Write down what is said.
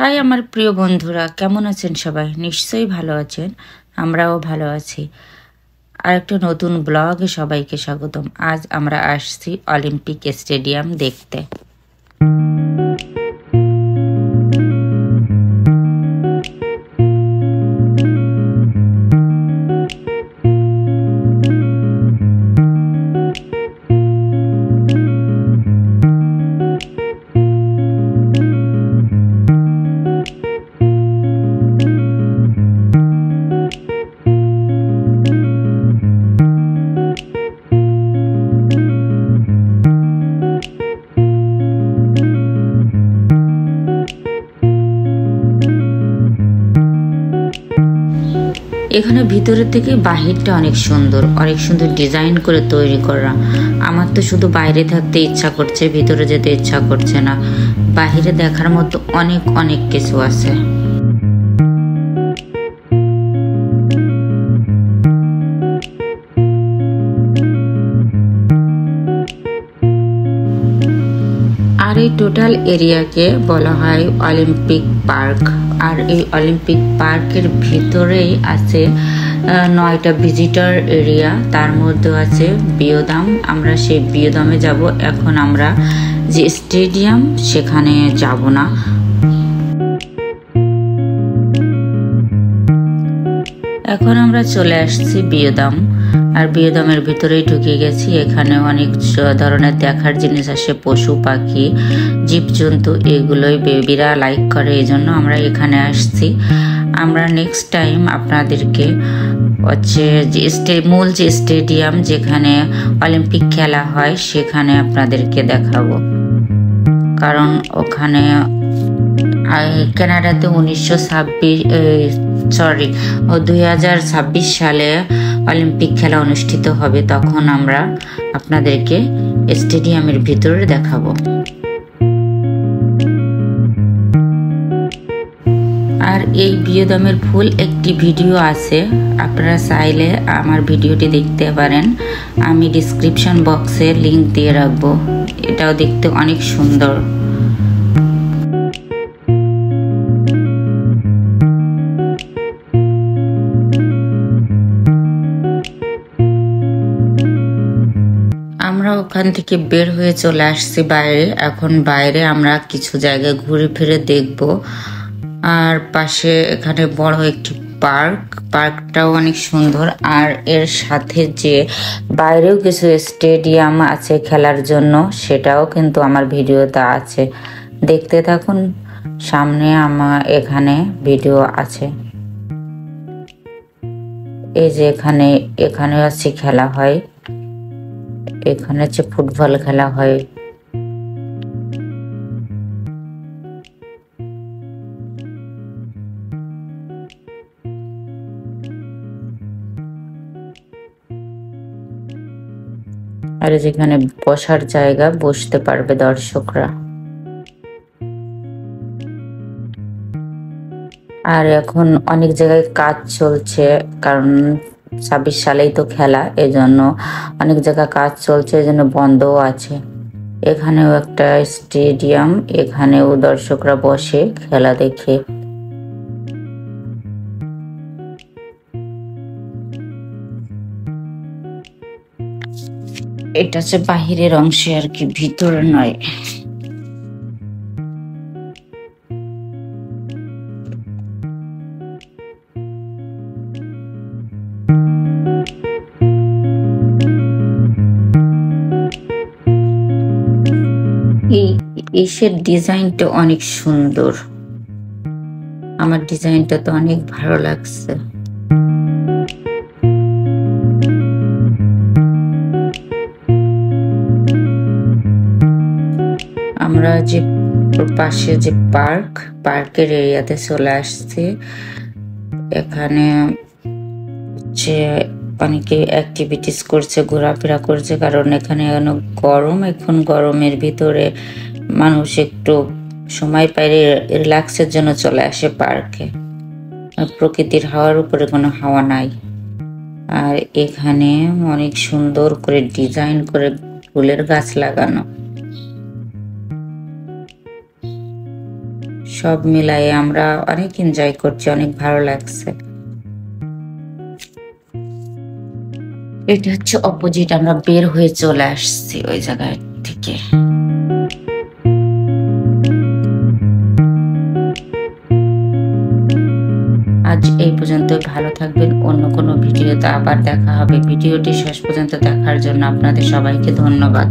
High আমার প্রিয় বন্ধুরা, কেমন আছেন সবাই? নিশ্চয়ই ভালো আছেন, আমরাও ভালো আছি। আর একটা নতুন ব্লগে সবাইকে স্বাগতম। আজ আমরা আসছি অলিম্পিক স্টেডিয়াম দেখতে। এখানে ভিতরের থেকে বাহিরটা অনেক সুন্দর ডিজাইন করে তৈরি করা। আমার তো শুধু বাইরে থাকতে ইচ্ছা করছে, ভিতরে যেতে ইচ্ছা করছে না। বাহিরে দেখার মতো অনেক কিছু আছে। আর এই টোটাল এরিয়াকে বলা হয় অলিম্পিক পার্ক। আর এই অলিম্পিক পার্কের ভিতরেই আছে 9টা ভিজিটর এরিয়া, তার মধ্যে আছে বিয়োদাম। আমরা সেই বিয়োদামে যাব। এখন আমরা যে স্টেডিয়াম সেখানে যাব না। এখন আমরা চলে আসছি বিয়োদাম। আর বিয়োদামের ভিতরেই ঢুকে গেছি। এখানে অনেক ধরনের দেখার জিনিস আসে, পশু পাখি জীবজন্তু, এগুলোই বেবিরা লাইক করে, এই জন্য আমরা এখানে আসছি। আমরা নেক্সট টাইম আপনাদেরকে হচ্ছে যে মূল যে স্টেডিয়াম যেখানে অলিম্পিক খেলা হয় সেখানে আপনাদেরকে দেখাবো। কারণ ওখানে কানাডাতে 2026 সালে অলিম্পিক খেলা অনুষ্ঠিত হবে, তখন আমরা আপনাদেরকে স্টেডিয়ামের ভিতরে দেখাবো। আর এই বিয়োদামের ফুল একটি ভিডিও আছে, আপনারা চাইলে আমার ভিডিওটি দেখতে পারেন। আমি ডিসক্রিপশন বক্সে লিংক দিয়ে রাখবো। এটাও দেখতে অনেক সুন্দর। আমরা ওখান থেকে বের হয়ে চলে আসছি বাইরে। এখন বাইরে আমরা কিছু জায়গায় ঘুরে ফিরে দেখব। আর পাশে এখানে বড় একটি পার্কটাও অনেক সুন্দর। আর এর সাথে যে বাইরেও কিছু স্টেডিয়াম আছে খেলার জন্য, সেটাও কিন্তু আমার ভিডিওতে আছে, দেখতে থাকুন। সামনে আমার এখানে ভিডিও আছে। এই যে এখানে আছে খেলা হয়, এখানে হচ্ছে ফুটবল খেলা হয়। আর যেখানে বসার জায়গা, বসতে পারবে দর্শকরা। আর এখন অনেক জায়গায় কাজ চলছে, কারণ 26 সালেই তো খেলা, এজন্য অনেক জায়গায় কাজ চলছে, এজন্য বন্ধও আছে। এখানেও একটা স্টেডিয়াম, এখানেও দর্শকরা বসে খেলা দেখে। এটা হচ্ছে বাহিরের অংশে আর কি, ভিতরে নয়। এইসের ডিজাইনটা অনেক সুন্দর, আমার ডিজাইনটা তো অনেক ভালো লাগছে। আমরা যে পাশে যে পার্কের এরিয়াতে চলে আসছি। এখানে হচ্ছে অনেকে অ্যাক্টিভিটিস করছে, ঘোরাফেরা করছে, কারণ এখানে গরম। এখন গরমের ভিতরে মানুষ একটু সময় পাইলে রিল্যাক্সের জন্য চলে আসে পার্কে। প্রকৃতির হাওয়ার উপরে কোনো হাওয়া নাই। আর এখানে অনেক সুন্দর করে ডিজাইন করে ফুলের গাছ লাগানো। সব মিলাই আমরা অনেক এনজয় করছি, অনেক ভালো লাগছে। এটা হচ্ছে অপোজিট, আমরা বের হয়ে চলে আসছি ওই জায়গা থেকে। আজ এই পর্যন্ত, ভালো থাকবেন। অন্য কোনো ভিডিওতে আবার দেখা হবে। ভিডিওটি শেষ পর্যন্ত দেখার জন্য আপনাদের সবাইকে ধন্যবাদ।